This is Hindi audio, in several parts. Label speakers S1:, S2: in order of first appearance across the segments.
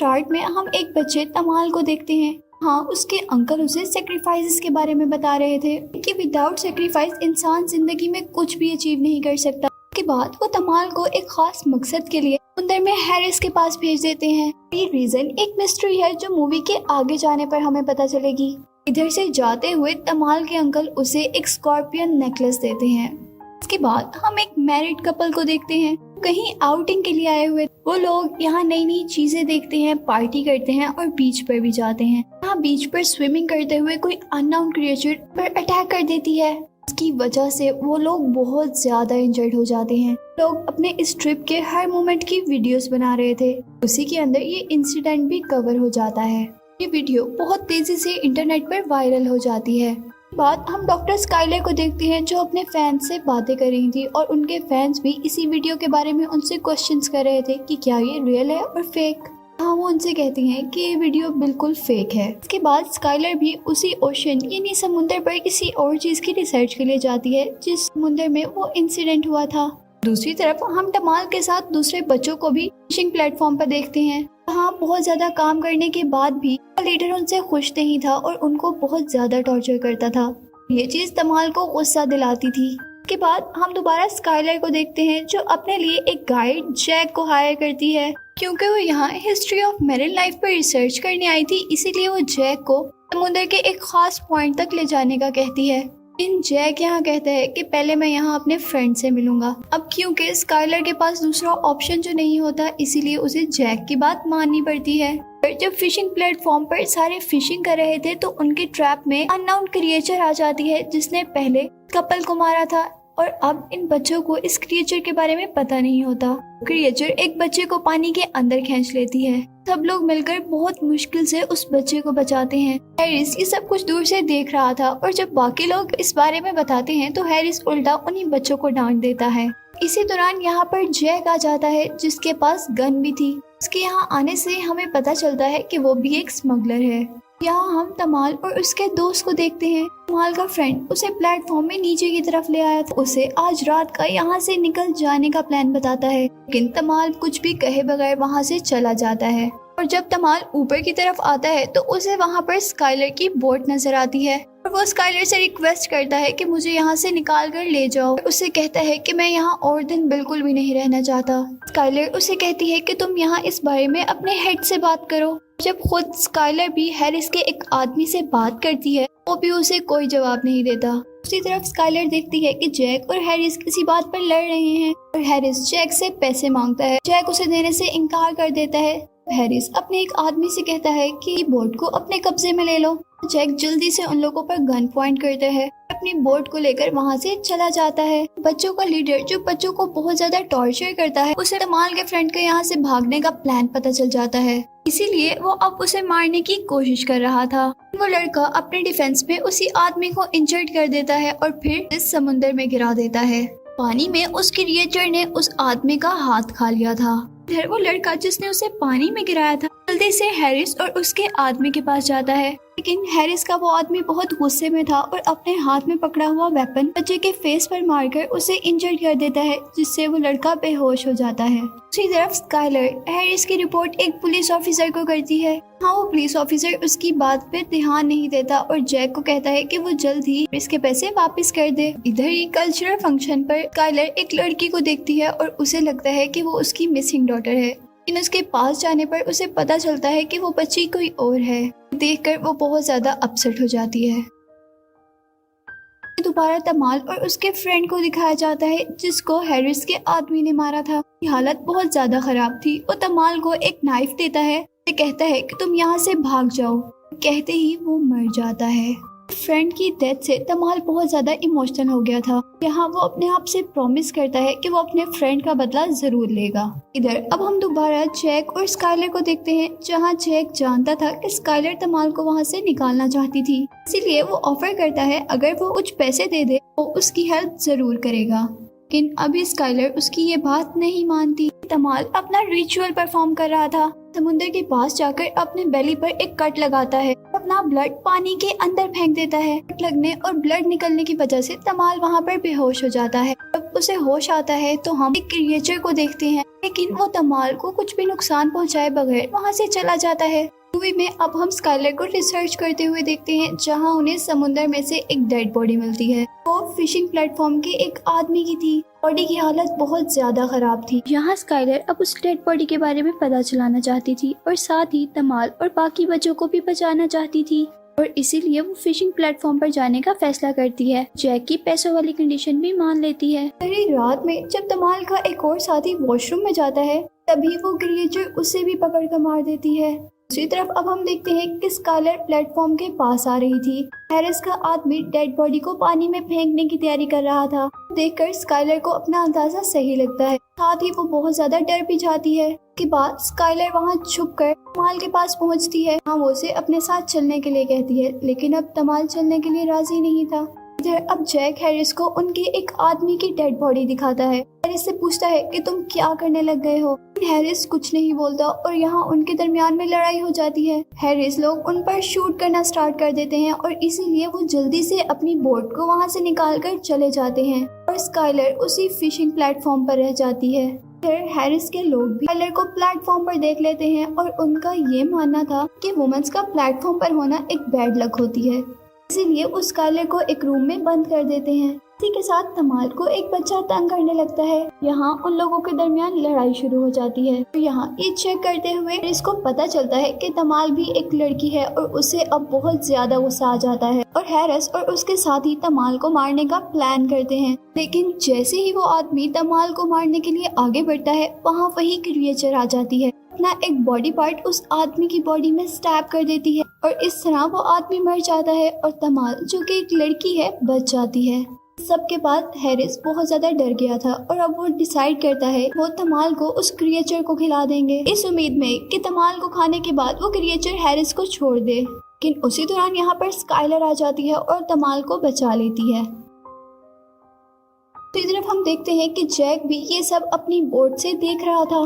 S1: स्टार्ट में हम एक बच्चे तमाल को देखते हैं। हाँ, उसके अंकल उसे सेक्रीफाइसेस के बारे में बता रहे थे कि विदाउट सेक्रीफाइस इंसान जिंदगी में कुछ भी अचीव नहीं कर सकता। उसके बाद वो तमाल को एक खास मकसद के लिए समुंदर में हैरिस के पास भेज देते हैं। ये रीजन एक मिस्ट्री है जो मूवी के आगे जाने पर हमें पता चलेगी। इधर से जाते हुए तमाल के अंकल उसे एक स्कॉर्पियन नेकलेस देते हैं। इसके बाद हम एक मैरिड कपल को देखते हैं, कहीं आउटिंग के लिए आए हुए। वो लोग यहाँ नई नई चीजें देखते हैं, पार्टी करते हैं और बीच पर भी जाते हैं। यहाँ बीच पर स्विमिंग करते हुए कोई अननोन क्रिएचर पर अटैक कर देती है। इसकी वजह से वो लोग बहुत ज्यादा इंजर्ड हो जाते हैं। लोग अपने इस ट्रिप के हर मोमेंट की वीडियोस बना रहे थे। उसी के अंदर ये इंसिडेंट भी कवर हो जाता है। ये वीडियो बहुत तेजी से इंटरनेट पर वायरल हो जाती है। बाद हम डॉक्टर स्काइलर को देखते हैं जो अपने फैंस से बातें कर रही थी और उनके फैंस भी इसी वीडियो के बारे में उनसे क्वेश्चंस कर रहे थे कि क्या ये रियल है और फेक। हाँ, वो उनसे कहती हैं कि ये वीडियो बिल्कुल फेक है। इसके बाद स्काइलर भी उसी ओशन यानी समुद्र पर किसी और चीज की रिसर्च के लिए जाती है जिस समुद्र में वो इंसिडेंट हुआ था। दूसरी तरफ हम तमाल के साथ दूसरे बच्चों को भी फिशिंग प्लेटफॉर्म पर देखते हैं। हाँ, बहुत ज्यादा काम करने के बाद भी लीडर उनसे खुश नहीं था और उनको बहुत ज्यादा टॉर्चर करता था। ये चीज तमाल को गुस्सा दिलाती थी। इसके बाद हम दोबारा स्काइलर को देखते हैं जो अपने लिए एक गाइड जैक को हायर करती है। क्योंकि वो यहाँ हिस्ट्री ऑफ मैरिन लाइफ पर रिसर्च करने आई थी, इसीलिए वो जैक को समुद्र के एक खास पॉइंट तक ले जाने का कहती है। इन जैक यहाँ कहता है कि पहले मैं यहाँ अपने फ्रेंड से मिलूंगा। अब क्योंकि स्काइलर के पास दूसरा ऑप्शन जो नहीं होता, इसीलिए उसे जैक की बात माननी पड़ती है। पर जब फिशिंग प्लेटफॉर्म पर सारे फिशिंग कर रहे थे तो उनके ट्रैप में अननोन क्रिएचर आ जाती है जिसने पहले कपल को मारा था और अब इन बच्चों को इस क्रिएचर के बारे में पता नहीं होता। क्रिएचर एक बच्चे को पानी के अंदर खींच लेती है। सब लोग मिलकर बहुत मुश्किल से उस बच्चे को बचाते हैं। हैरिस ये सब कुछ दूर से देख रहा था और जब बाकी लोग इस बारे में बताते हैं तो हैरिस उल्टा उन्हीं बच्चों को डांट देता है। इसी दौरान यहाँ पर जैक आ जाता है जिसके पास गन भी थी। उसके यहाँ आने से हमें पता चलता है कि वो भी एक स्मगलर है। यहाँ हम तमाल और उसके दोस्त को देखते हैं। तमाल का फ्रेंड उसे प्लेटफॉर्म में नीचे की तरफ ले आया था। उसे आज रात का यहाँ से निकल जाने का प्लान बताता है, लेकिन तमाल कुछ भी कहे बगैर वहाँ से चला जाता है। और जब तमाल ऊपर की तरफ आता है तो उसे वहाँ पर स्काइलर की बोट नजर आती है और वो स्काइलर से रिक्वेस्ट करता है कि मुझे यहाँ से निकाल कर ले जाओ। उसे कहता है कि मैं यहाँ और दिन बिल्कुल भी नहीं रहना चाहता। स्काइलर उसे कहती है कि तुम यहाँ इस बारे में अपने हेड से बात करो। जब खुद स्काइलर भी हैरिस के एक आदमी से बात करती है, वो भी उसे कोई जवाब नहीं देता। दूसरी तरफ स्काइलर देखती है कि जैक और हैरिस किसी बात पर लड़ रहे हैं और हैरिस जैक से पैसे मांगता है। जैक उसे देने से इनकार कर देता है। हैरिस अपने एक आदमी से कहता है कि बोट को अपने कब्जे में ले लो। जैक जल्दी से उन लोगों पर गन पॉइंट करता है, अपनी बोट को लेकर वहाँ से चला जाता है। बच्चों का लीडर जो बच्चों को बहुत ज्यादा टॉर्चर करता है, उसे तमाल के फ्रेंड के यहाँ से भागने का प्लान पता चल जाता है, इसीलिए वो अब उसे मारने की कोशिश कर रहा था। वो लड़का अपने डिफेंस में उसी आदमी को इंजर्ड कर देता है और फिर इस समुद्र में गिरा देता है। पानी में उस क्रिएचर ने उस आदमी का हाथ खा लिया था। फिर वो लड़का जिसने उसे पानी में गिराया था जल्दी से हैरिस और उसके आदमी के पास जाता है, लेकिन हैरिस का वो आदमी बहुत गुस्से में था और अपने हाथ में पकड़ा हुआ वेपन बच्चे के फेस पर मारकर उसे इंजर्ड कर देता है, जिससे वो लड़का बेहोश हो जाता है। दूसरी तरफ स्काइलर हैरिस की रिपोर्ट एक पुलिस ऑफिसर को करती है। हाँ, वो पुलिस ऑफिसर उसकी बात पे ध्यान नहीं देता और जैक को कहता है कि वो जल्द ही इसके पैसे वापस कर दे। इधर ही कल्चरल फंक्शन पर स्काइलर एक लड़की को देखती है और उसे लगता है कि वो उसकी मिसिंग डॉटर है, लेकिन उसके पास जाने पर उसे पता चलता है कि वो बच्ची कोई और है। देखकर वो बहुत ज्यादा अपसेट हो जाती है। दोबारा तमाल और उसके फ्रेंड को दिखाया जाता है जिसको हैरिस के आदमी ने मारा था। हालत बहुत ज्यादा खराब थी। वो तमाल को एक नाइफ देता है, कहता है कि तुम यहाँ से भाग जाओ। कहते ही वो मर जाता है। फ्रेंड की डेथ से तमाल बहुत ज्यादा इमोशनल हो गया था। यहाँ वो अपने आप से प्रॉमिस करता है कि वो अपने फ्रेंड का बदला जरूर लेगा। इधर अब हम दोबारा जैक और स्काइलर को देखते हैं, जहाँ जैक जानता था कि स्काइलर तमाल को वहाँ से निकालना चाहती थी, इसीलिए वो ऑफर करता है अगर वो कुछ पैसे दे दे तो उसकी हेल्प जरूर करेगा। लेकिन अभी स्काइलर उसकी ये बात नहीं मानती। तमाल अपना रिचुअल परफॉर्म कर रहा था। समुद्र के पास जाकर अपने बेली पर एक कट लगाता है, अपना ब्लड पानी के अंदर फेंक देता है। लगने और ब्लड निकलने की वजह से तमाल वहाँ पर बेहोश हो जाता है। जब उसे होश आता है तो हम एक क्रिएचर को देखते हैं, लेकिन वो तमाल को कुछ भी नुकसान पहुँचाए बगैर वहाँ से चला जाता है। मूवी में अब हम स्काइलर को रिसर्च करते हुए देखते हैं, जहाँ उन्हें समुद्र में से एक डेड बॉडी मिलती है। वो फिशिंग प्लेटफॉर्म के एक आदमी की थी। बॉडी की हालत बहुत ज्यादा खराब थी। यहाँ स्काइलर अब उस डेड बॉडी के बारे में पता चलाना चाहती थी और साथ ही तमाल और बाकी बच्चों को भी बचाना चाहती थी, और इसीलिए वो फिशिंग प्लेटफॉर्म पर जाने का फैसला करती है। जैक की पैसों वाली कंडीशन भी मान लेती है। अरे रात में जब तमाल का एक और साथी वॉशरूम में जाता है, तभी वो क्रिएचर उसे भी पकड़ कर मार देती है। दूसरी तरफ अब हम देखते हैं कि स्काइलर प्लेटफॉर्म के पास आ रही थी। हैरिस का आदमी डेड बॉडी को पानी में फेंकने की तैयारी कर रहा था। देखकर स्काइलर को अपना अंदाजा सही लगता है, साथ ही वो बहुत ज्यादा डर भी जाती है। के बाद स्काइलर वहाँ छुपकर तमाल के पास पहुँचती है। वो उसे अपने साथ चलने के लिए कहती है, लेकिन अब तमाल चलने के लिए राजी नहीं था। इधर अब जैक हैरिस को उनके एक आदमी की डेड बॉडी दिखाता है। हैरिस से पूछता है कि तुम क्या करने लग गए हो। हैरिस कुछ नहीं बोलता और यहाँ उनके दरमियान में लड़ाई हो जाती है। हैरिस लोग उन पर शूट करना स्टार्ट कर देते हैं और इसीलिए वो जल्दी से अपनी बोट को वहाँ से निकाल कर चले जाते हैं और स्काइलर उसी फिशिंग प्लेटफॉर्म पर रह जाती है। फिर हैरिस के लोग भी स्काइलर को प्लेटफॉर्म पर देख लेते हैं और उनका ये मानना था कि वुमेन्स का प्लेटफॉर्म पर होना एक बैड लक होती है, इसीलिए वो स्काइलर को एक रूम में बंद कर देते हैं। इसी के साथ तमाल को एक बच्चा तंग करने लगता है। यहाँ उन लोगों के दरमियान लड़ाई शुरू हो जाती है। तो यहाँ ये चेक करते हुए इसको पता चलता है कि तमाल भी एक लड़की है और उसे अब बहुत ज्यादा गुस्सा आ जाता है और हैरिस और उसके साथी तमाल को मारने का प्लान करते हैं। लेकिन जैसे ही वो आदमी तमाल को मारने के लिए आगे बढ़ता है, वहाँ वही क्रिएचर आ जाती है। अपना एक बॉडी पार्ट उस आदमी की बॉडी में स्टैब कर देती है और इस तरह वो आदमी मर जाता है और तमाल, जो कि एक लड़की है, बच जाती है। सबके बाद हैरिस बहुत ज्यादा डर गया था और अब वो डिसाइड करता है वो तमाल को उस क्रिएचर को खिला देंगे, इस उम्मीद में कि तमाल को खाने के बाद वो क्रिएचर हैरिस को छोड़ दे। लेकिन उसी दौरान यहाँ पर स्काइलर आ जाती है और तमाल को बचा लेती है। तो इस तरफ हम देखते हैं कि जैक भी ये सब अपनी बोट से देख रहा था।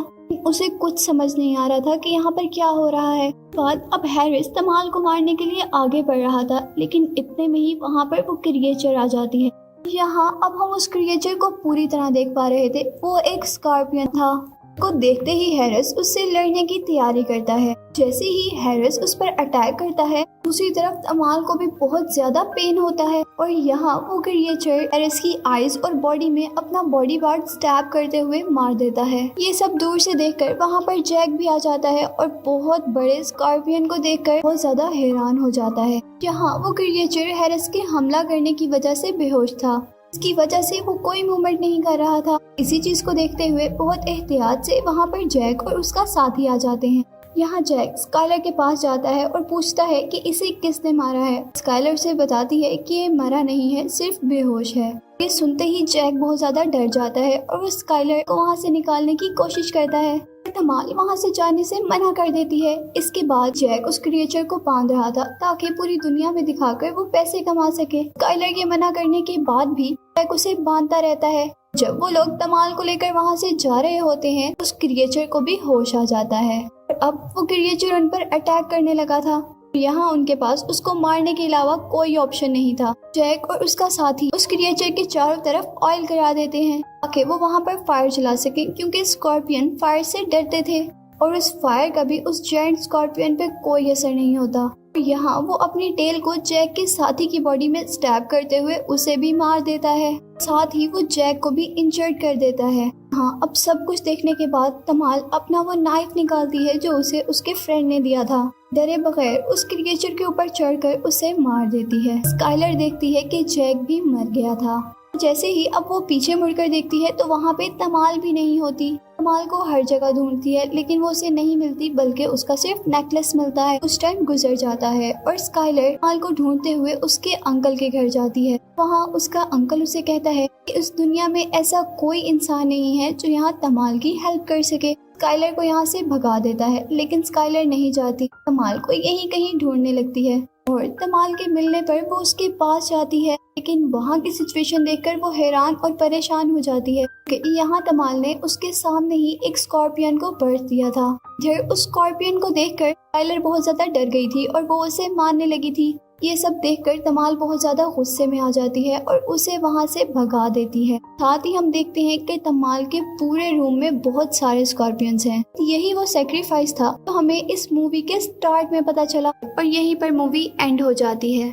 S1: उसे कुछ समझ नहीं आ रहा था कि यहाँ पर क्या हो रहा है। बाद अब हैरिस तमाल को मारने के लिए आगे बढ़ रहा था, लेकिन इतने में ही वहाँ पर वो क्रिएचर आ जाती है। यहाँ अब हम उस क्रिएचर को पूरी तरह देख पा रहे थे। वो एक स्कॉर्पियन था। को देखते ही हैरिस उससे लड़ने की तैयारी करता है। जैसे ही हैरिस उस पर अटैक करता है, दूसरी तरफ तमाल को भी बहुत ज्यादा पेन होता है और यहाँ वो क्रिएचर हैरिस की आईज और बॉडी में अपना बॉडी पार्ट स्टैब करते हुए मार देता है। ये सब दूर से देखकर वहाँ पर जैक भी आ जाता है और बहुत बड़े स्कॉर्पियन को देखकर बहुत ज्यादा हैरान हो जाता है। यहाँ वो क्रिएचर हैरिस के हमला करने की वजह से बेहोश था, इसकी वजह से वो कोई मूवमेंट नहीं कर रहा था। इसी चीज को देखते हुए बहुत एहतियात से वहाँ पर जैक और उसका साथी आ जाते हैं। यहाँ जैक स्काइलर के पास जाता है और पूछता है कि इसे किसने मारा है। स्काइलर उसे बताती है कि ये मरा नहीं है, सिर्फ बेहोश है। ये सुनते ही जैक बहुत ज्यादा डर जाता है और वो स्काइलर को वहाँ से निकालने की कोशिश करता है। तमाल वहाँ से जाने से मना कर देती है। इसके बाद जैक उस क्रिएचर को बांध रहा था ताकि पूरी दुनिया में दिखाकर वो पैसे कमा सके। स्काइलर के मना करने के बाद भी जैक उसे बांधता रहता है। जब वो लोग तमाल को लेकर वहाँ से जा रहे होते हैं, उस क्रिएचर को भी होश आ जाता है। अब वो क्रिएचर उन पर अटैक करने लगा था। यहाँ उनके पास उसको मारने के अलावा कोई ऑप्शन नहीं था। जैक और उसका साथी उस क्रिएचर के चारों तरफ ऑयल करा देते हैं ताकि वो वहाँ पर फायर चला सके, क्योंकि स्कॉर्पियन फायर से डरते थे और उस फायर का भी उस जायंट स्कॉर्पियन पे कोई असर नहीं होता। यहाँ वो अपनी टेल को जैक के साथी की बॉडी में स्टैब करते हुए उसे भी मार देता है, साथ ही वो जैक को भी इंजर्ड कर देता है। हाँ, अब सब कुछ देखने के बाद तमाल अपना वो नाइफ निकालती है जो उसे उसके फ्रेंड ने दिया था। डरे बगैर उस क्रिएचर के ऊपर चढ़कर उसे मार देती है। स्काइलर देखती है कि जैक भी मर गया था। जैसे ही अब वो पीछे मुड़कर देखती है तो वहाँ पे तमाल भी नहीं होती। तमाल को हर जगह ढूंढती है, लेकिन वो उसे नहीं मिलती, बल्कि उसका सिर्फ नेकलेस मिलता है। उस टाइम गुजर जाता है और स्काइलर तमाल को ढूंढते हुए उसके अंकल के घर जाती है। वहाँ उसका अंकल उसे कहता है कि इस दुनिया में ऐसा कोई इंसान नहीं है जो यहाँ तमाल की हेल्प कर सके। स्काइलर को यहाँ से भगा देता है, लेकिन स्काइलर नहीं जाती, तमाल को यहीं कहीं ढूंढने लगती है और तमाल के मिलने पर वो उसके पास जाती है। लेकिन वहाँ की सिचुएशन देखकर वो हैरान और परेशान हो जाती है कि यहाँ तमाल ने उसके सामने ने ही एक स्कॉर्पियन को बर्थ दिया था। फिर उस स्कॉर्पियन को देखकर टाइलर बहुत ज्यादा डर गई थी और वो उसे मारने लगी थी। ये सब देखकर तमाल बहुत ज्यादा गुस्से में आ जाती है और उसे वहां से भगा देती है। साथ ही हम देखते हैं कि तमाल के पूरे रूम में बहुत सारे स्कॉर्पियंस हैं। यही वो सेक्रीफाइस था तो हमें इस मूवी के स्टार्ट में पता चला और यहीं पर मूवी एंड हो जाती है।